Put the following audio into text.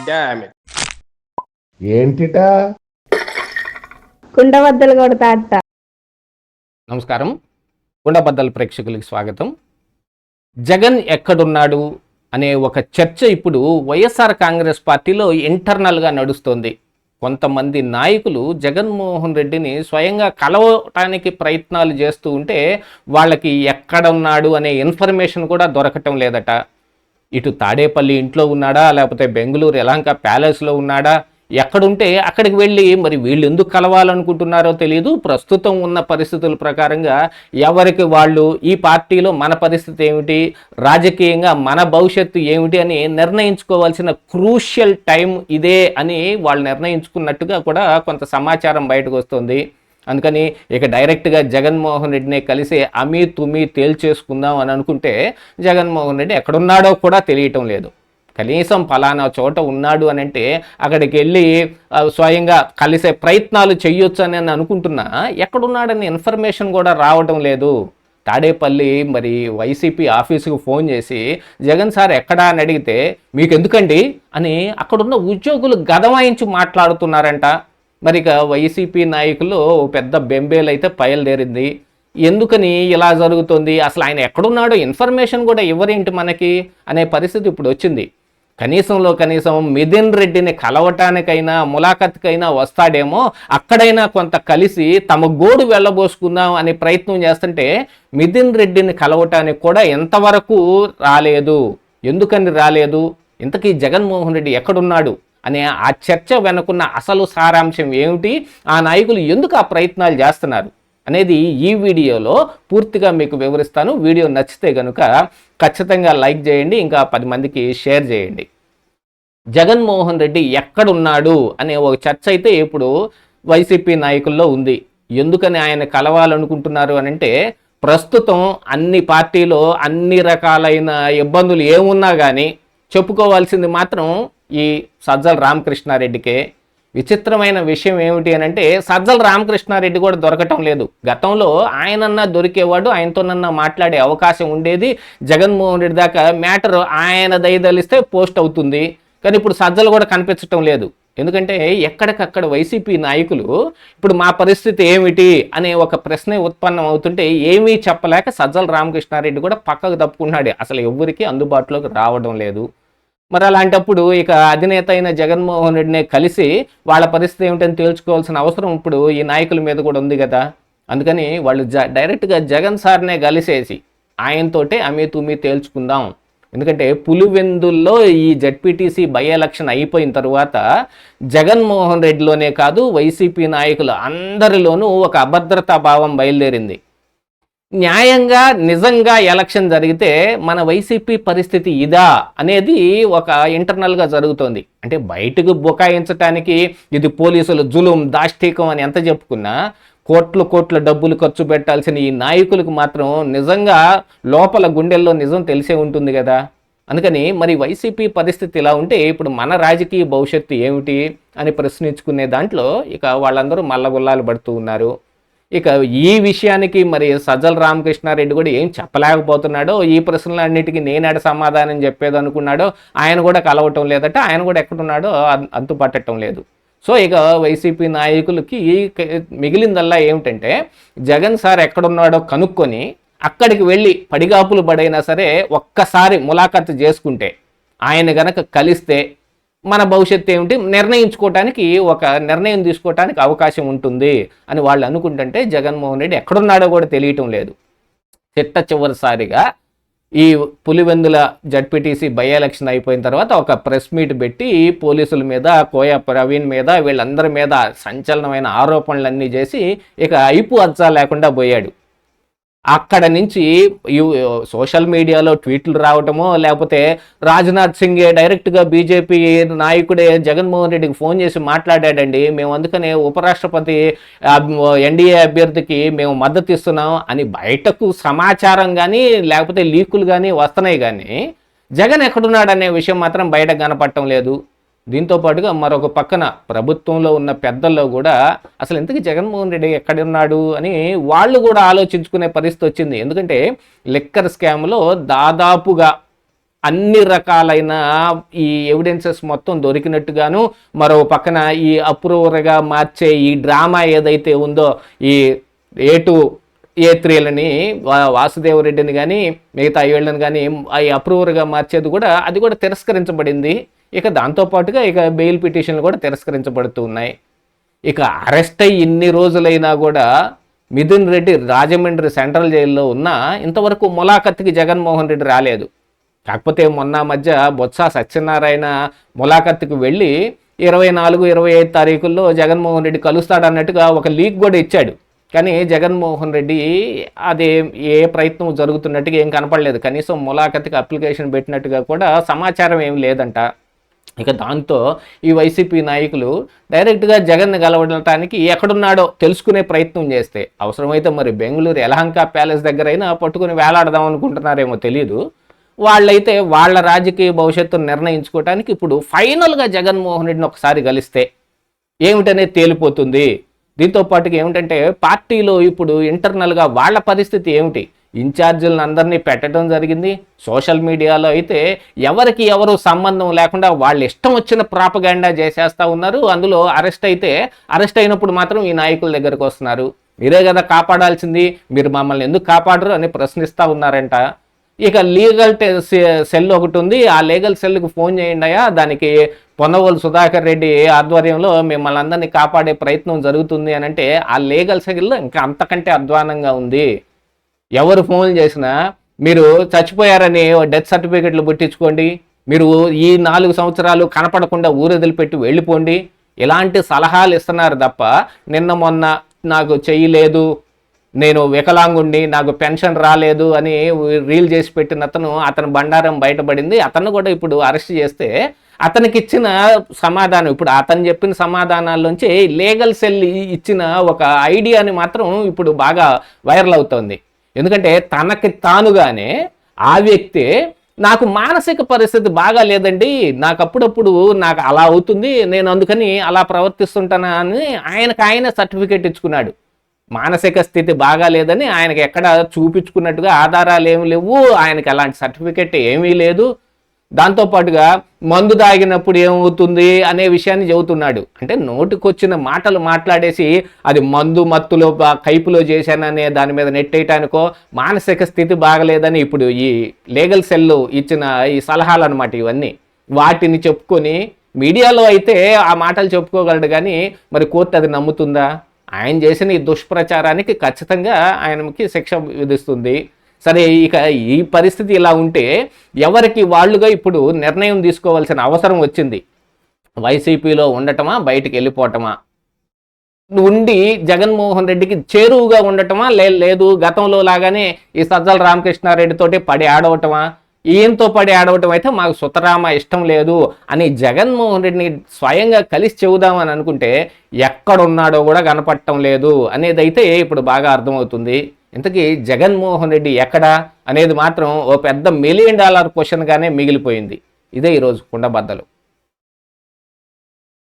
Damn it. ఏంటిటా కుండబద్దలు కొడతా అత్త. నమస్కారం, గుండబద్దల ప్రేక్షకులకి స్వాగతం. జగన్ ఎక్కడున్నాడు అనే ఒక చర్చ ఇప్పుడు వైఎస్ఆర్ కాంగ్రెస్ పార్టీలో ఇంటర్నల్గా నడుస్తోంది. కొంతమంది నాయకులు జగన్మోహన్ రెడ్డిని స్వయంగా కలవటానికి ప్రయత్నాలు చేస్తూ ఉంటే వాళ్ళకి ఎక్కడున్నాడు అనే ఇన్ఫర్మేషన్ కూడా దొరకటం లేదట. ఇటు తాడేపల్లి ఇంట్లో ఉన్నాడా, లేకపోతే బెంగళూరు యలహంక ప్యాలెస్లో ఉన్నాడా, ఎక్కడుంటే అక్కడికి వెళ్ళి మరి వీళ్ళు ఎందుకు కలవాలనుకుంటున్నారో తెలియదు. ప్రస్తుతం ఉన్న పరిస్థితుల ప్రకారంగా ఎవరికి వాళ్ళు ఈ పార్టీలో మన పరిస్థితి ఏమిటి, రాజకీయంగా మన భవిష్యత్తు ఏమిటి అని నిర్ణయించుకోవాల్సిన క్రూషియల్ టైం ఇదే అని వాళ్ళు నిర్ణయించుకున్నట్టుగా కూడా కొంత సమాచారం బయటకు వస్తుంది. అందుకని ఇక డైరెక్ట్గా జగన్మోహన్ రెడ్డిని కలిసి అమీ తుమీ తేల్చేసుకుందాం అని అనుకుంటే జగన్మోహన్ రెడ్డి ఎక్కడున్నాడో కూడా తెలియటం లేదు. కనీసం ఫలానా చోట ఉన్నాడు అని అంటే అక్కడికి వెళ్ళి స్వయంగా కలిసే ప్రయత్నాలు చేయొచ్చు అని అనుకుంటున్నా ఎక్కడున్నాడని ఇన్ఫర్మేషన్ కూడా రావడం లేదు. తాడేపల్లి మరి వైసీపీ ఆఫీసుకు ఫోన్ చేసి జగన్ సార్ ఎక్కడా అని అడిగితే మీకు ఎందుకండి అని అక్కడున్న ఉద్యోగులు గదవాయించి మాట్లాడుతున్నారంట. మరి ఇక వైసీపీ నాయకులు పెద్ద బెంబేలు అయితే బయలుదేరింది. ఎందుకని ఇలా జరుగుతుంది, అసలు ఆయన ఎక్కడున్నాడో ఇన్ఫర్మేషన్ కూడా ఇవ్వరేంటి మనకి అనే పరిస్థితి ఇప్పుడు వచ్చింది. కనీసం మిథున్ రెడ్డిని కలవటానికైనా ములాఖత్కైనా వస్తాడేమో, అక్కడైనా కొంత కలిసి తమ గోడు వెళ్ళబోసుకుందాం అనే ప్రయత్నం చేస్తుంటే మిథున్ రెడ్డిని కలవటానికి కూడా ఎంతవరకు రాలేదు. ఎందుకని రాలేదు, ఇంతకీ జగన్మోహన్ రెడ్డి ఎక్కడున్నాడు అనే ఆ చర్చ వెనుకున్న అసలు సారాంశం ఏమిటి, ఆ నాయకులు ఎందుకు ఆ ప్రయత్నాలు చేస్తున్నారు అనేది ఈ వీడియోలో పూర్తిగా మీకు వివరిస్తాను. వీడియో నచ్చితే కనుక ఖచ్చితంగా లైక్ చేయండి, ఇంకా 10 మందికి షేర్ చేయండి. జగన్మోహన్ రెడ్డి ఎక్కడున్నాడు అనే ఒక చర్చ అయితే ఇప్పుడు వైసీపీ నాయకుల్లో ఉంది. ఎందుకని ఆయన కలవాలనుకుంటున్నారు అని అంటే ప్రస్తుతం అన్ని పార్టీలో అన్ని రకాలైన ఇబ్బందులు ఏమున్నా కానీ చెప్పుకోవాల్సింది మాత్రం ఈ సజ్జల రామకృష్ణారెడ్డికే. విచిత్రమైన విషయం ఏమిటి అని అంటే సజ్జల రామకృష్ణారెడ్డి కూడా దొరకటం లేదు. గతంలో ఆయనన్నా దొరికేవాడు, ఆయనతోనన్నా మాట్లాడే అవకాశం ఉండేది. జగన్మోహన్ రెడ్డి దాకా మ్యాటర్ ఆయన దయదలిస్తే పోస్ట్ అవుతుంది. కానీ ఇప్పుడు సజ్జలు కూడా కనిపించటం లేదు. ఎందుకంటే ఎక్కడికక్కడ వైసీపీ నాయకులు ఇప్పుడు మా పరిస్థితి ఏమిటి అనే ఒక ప్రశ్న ఉత్పన్నం అవుతుంటే ఏమీ చెప్పలేక సజ్జల రామకృష్ణారెడ్డి కూడా పక్కకు తప్పుకున్నాడు. అసలు ఎవరికి అందుబాటులోకి రావడం లేదు. మరి అలాంటప్పుడు ఇక అధినేత అయిన జగన్మోహన్ రెడ్డిని కలిసి వాళ్ళ పరిస్థితి ఏమిటని తేల్చుకోవాల్సిన అవసరం ఇప్పుడు ఈ నాయకుల మీద కూడా ఉంది కదా. అందుకని వాళ్ళు డైరెక్ట్గా జగన్ సార్నే కలిసేసి ఆయనతోటే అమీ తుమీ తేల్చుకుందాం. ఎందుకంటే పులివెందుల్లో ఈ జెడ్పీటీసీ బై ఎలక్షన్ అయిపోయిన తర్వాత జగన్మోహన్ రెడ్డిలోనే కాదు వైసీపీ నాయకులు అందరిలోనూ ఒక అభద్రతా భావం బయలుదేరింది. న్యాయంగా నిజంగా ఎలక్షన్ జరిగితే మన వైసీపీ పరిస్థితి ఇదా అనేది ఒక ఇంటర్నల్గా జరుగుతోంది. అంటే బయటకు బుకాయించడానికి ఇది పోలీసులు జులుం దాష్టీకం అని ఎంత చెప్పుకున్నా కోట్ల డబ్బులు ఖర్చు పెట్టాల్సిన ఈ నాయకులకు మాత్రం నిజంగా లోపల గుండెల్లో నిజం తెలిసే ఉంటుంది కదా. అందుకని మరి వైసీపీ పరిస్థితి ఇలా ఉంటే ఇప్పుడు మన రాజకీయ భవిష్యత్తు ఏమిటి అని ప్రశ్నించుకునే దాంట్లో ఇక వాళ్ళందరూ మల్లగుల్లాలు పడుతూ ఉన్నారు. ఇక ఈ విషయానికి మరి సజ్జల రామకృష్ణారెడ్డి కూడా ఏం చెప్పలేకపోతున్నాడో, ఈ ప్రశ్నలన్నిటికీ నేనాడు సమాధానం చెప్పేది అనుకున్నాడో ఆయన కూడా కలవటం లేదట. ఆయన కూడా ఎక్కడున్నాడో అంతుపట్టడం లేదు. సో ఇక వైసీపీ నాయకులకి మిగిలిందల్లా ఏమిటంటే జగన్ సార్ ఎక్కడున్నాడో కనుక్కొని అక్కడికి వెళ్ళి పడిగాపులు పడైనా సరే ఒక్కసారి ములాఖత్ చేసుకుంటే, ఆయన గనక కలిస్తే మన భవిష్యత్తు ఏమిటి నిర్ణయించుకోవటానికి, ఒక నిర్ణయం తీసుకోవటానికి అవకాశం ఉంటుంది అని వాళ్ళు అనుకుంటుంటే జగన్మోహన్ రెడ్డి ఎక్కడున్నాడో కూడా తెలియటం లేదు. చివరిసారిగా ఈ పులివెందుల జడ్పీటీసీ బై ఎలక్షన్ అయిపోయిన తర్వాత ఒక ప్రెస్ మీట్ పెట్టి పోలీసుల మీద, కోయ ప్రవీణ్ మీద, వీళ్ళందరి మీద సంచలనమైన ఆరోపణలన్నీ చేసి ఇక అయిపు అజ్జా లేకుండా పోయాడు. అక్కడ నుంచి సోషల్ మీడియాలో ట్వీట్లు రావటమో, లేకపోతే రాజ్నాథ్ సింగే డైరెక్ట్గా బీజేపీ నాయకుడే జగన్మోహన్ రెడ్డికి ఫోన్ చేసి మాట్లాడాడండి, మేము అందుకనే ఉపరాష్ట్రపతి ఎన్డీఏ అభ్యర్థికి మేము మద్దతు ఇస్తున్నాం అని బయటకు సమాచారం కానీ లేకపోతే లీకులు కానీ వస్తున్నాయి. కానీ జగన్ ఎక్కడున్నాడనే విషయం మాత్రం బయటకు కనపడటం లేదు. దీంతో పాటుగా మరొక పక్కన ప్రభుత్వంలో ఉన్న పెద్దల్లో కూడా అసలు ఇంతకీ జగన్మోహన్ రెడ్డి ఎక్కడున్నాడు అని వాళ్ళు కూడా ఆలోచించుకునే పరిస్థితి వచ్చింది. ఎందుకంటే లిక్కర్ స్కామ్లో దాదాపుగా అన్ని రకాలైన ఈ ఎవిడెన్సెస్ మొత్తం దొరికినట్టుగాను, మరో పక్కన ఈ అప్రూవర్గా మార్చే ఈ డ్రామా ఏదైతే ఉందో ఈ A2 A3లని వాసుదేవరెడ్డిని కానీ మిగతా వీళ్ళని కానీ ఈ అప్రూవర్గా మార్చేది కూడా అది కూడా తిరస్కరించబడింది. ఇక దాంతోపాటుగా ఇక బెయిల్ పిటిషన్లు కూడా తిరస్కరించబడుతూ ఉన్నాయి. ఇక అరెస్ట్ అయ్యి ఇన్ని రోజులైనా కూడా మిథున్ రెడ్డి రాజమండ్రి సెంట్రల్ జైల్లో ఉన్నా ఇంతవరకు ములాఖత్కి జగన్మోహన్ రెడ్డి రాలేదు. కాకపోతే మొన్న మధ్య బొత్స సత్యనారాయణ ములాఖత్కి వెళ్ళి 24, 25 తారీఖుల్లో జగన్మోహన్ రెడ్డి కలుస్తాడన్నట్టుగా ఒక లీక్ కూడా ఇచ్చాడు. కానీ జగన్మోహన్ రెడ్డి అది ఏ ప్రయత్నం జరుగుతున్నట్టుగా ఏం కనపడలేదు. కనీసం ములాఖత్కి అప్లికేషన్ పెట్టినట్టుగా కూడా సమాచారం ఏం లేదంట. ఇక దాంతో ఈ వైసీపీ నాయకులు డైరెక్ట్గా జగన్ని గెలవడానికి ఎక్కడున్నాడో తెలుసుకునే ప్రయత్నం చేస్తే, అవసరమైతే మరి బెంగళూరు యలహంక ప్యాలెస్ దగ్గరైనా పట్టుకుని వేలాడదాం అనుకుంటున్నారేమో తెలియదు. వాళ్ళైతే వాళ్ళ రాజకీయ భవిష్యత్తును నిర్ణయించుకోవడానికి ఇప్పుడు ఫైనల్గా జగన్మోహన్ రెడ్డిని ఒకసారి కలిస్తే ఏమిటనేది తేలిపోతుంది. దీంతో పాటుగా ఏమిటంటే పార్టీలో ఇప్పుడు ఇంటర్నల్గా వాళ్ళ పరిస్థితి ఏమిటి, ఇన్ఛార్జీలను అందరినీ పెట్టడం జరిగింది. సోషల్ మీడియాలో అయితే ఎవరికి ఎవరు సంబంధం లేకుండా వాళ్ళు ఇష్టం వచ్చిన ప్రాపగాండా చేసేస్తూ ఉన్నారు. అందులో అరెస్ట్ అయినప్పుడు మాత్రం ఈ నాయకుల దగ్గరకు వస్తున్నారు. మీరే కదా కాపాడాల్సింది, మీరు మమ్మల్ని ఎందుకు కాపాడరు అని ప్రశ్నిస్తూ ఉన్నారంట. ఇక లీగల్ సెల్ ఒకటి ఉంది, ఆ లీగల్ సెల్కి ఫోన్ చేయండి అయ్యా, దానికి పొన్నవోలు సుధాకర్ రెడ్డి ఆధ్వర్యంలో మిమ్మల్ని అందరినీ కాపాడే ప్రయత్నం జరుగుతుంది అని అంటే ఆ లీగల్ సెల్లో ఇంకా అంతకంటే అధ్వానంగా ఉంది. ఎవరు ఫోన్ చేసినా మీరు చచ్చిపోయారని డెత్ సర్టిఫికెట్లు పుట్టించుకోండి, మీరు ఈ 4 సంవత్సరాలు కనపడకుండా ఊరొదిలిపెట్టి వెళ్ళిపోండి, ఇలాంటి సలహాలు ఇస్తున్నారు తప్ప నిన్న మొన్న నాకు చెయ్యలేదు, నేను వికలాంగుండి నాకు పెన్షన్ రాలేదు అని రీల్ చేసి పెట్టిన అతను బండారం బయటపడింది. అతను కూడా ఇప్పుడు అరెస్ట్ చేస్తే అతనికి ఇచ్చిన సమాధానం, ఇప్పుడు అతను చెప్పిన సమాధానాల్లోంచి లీగల్ సెల్ ఇచ్చిన ఒక ఐడియాని మాత్రం ఇప్పుడు బాగా వైరల్ అవుతోంది. ఎందుకంటే తనకి తానుగానే ఆ వ్యక్తి నాకు మానసిక పరిస్థితి బాగా లేదండి, నాకు అప్పుడప్పుడు నాకు అలా అవుతుంది, నేను అందుకని అలా ప్రవర్తిస్తుంటానా అని ఆయన సర్టిఫికేట్ ఇచ్చుకున్నాడు. మానసిక స్థితి బాగా లేదని ఆయనకి ఎక్కడ చూపించుకున్నట్టుగా ఆధారాలు ఏమి లేవు, ఆయనకి అలాంటి సర్టిఫికేట్ ఏమీ లేదు. దాంతోపాటుగా మందు తాగినప్పుడు ఏమవుతుంది అనే విషయాన్ని చెబుతున్నాడు. అంటే నోటికొచ్చిన మాటలు మాట్లాడేసి అది మందు మత్తులో కైపులో చేశాననే దాని మీద నెట్టేయటానికో, మానసిక స్థితి బాగలేదని ఇప్పుడు ఈ లీగల్ సెల్ ఇచ్చిన ఈ సలహాలు అనమాట ఇవన్నీ. వాటిని చెప్పుకొని మీడియాలో అయితే ఆ మాటలు చెప్పుకోగలడు, కానీ మరి కోర్టు అది నమ్ముతుందా? ఆయన చేసిన ఈ దుష్ప్రచారానికి ఖచ్చితంగా ఆయనకి శిక్ష విధిస్తుంది. సరే, ఇక ఈ పరిస్థితి ఇలా ఉంటే ఎవరికి వాళ్ళుగా ఇప్పుడు నిర్ణయం తీసుకోవాల్సిన అవసరం వచ్చింది. వైసీపీలో ఉండటమా, బయటికి వెళ్ళిపోవటమా, ఉండి జగన్మోహన్ రెడ్డికి చేరువుగా ఉండటమా, లేదు గతంలో లాగానే ఈ సజ్జల రామకృష్ణారెడ్డితోటి పడి ఆడవటమా, ఈయంతో పడి ఆడవటం అయితే మాకు సుతరామ ఇష్టం లేదు అని జగన్మోహన్ రెడ్డిని స్వయంగా కలిసి చెబుదామని అనుకుంటే ఎక్కడున్నాడో కూడా కనపడటం లేదు అనేది అయితే ఇప్పుడు బాగా అర్థమవుతుంది. ఇంతకీ జగన్మోహన్ రెడ్డి ఎక్కడా అనేది మాత్రం ఓ పెద్ద $1 మిలియన్ క్వశ్చన్గానే మిగిలిపోయింది. ఇదే ఈరోజు కుండబద్దలు.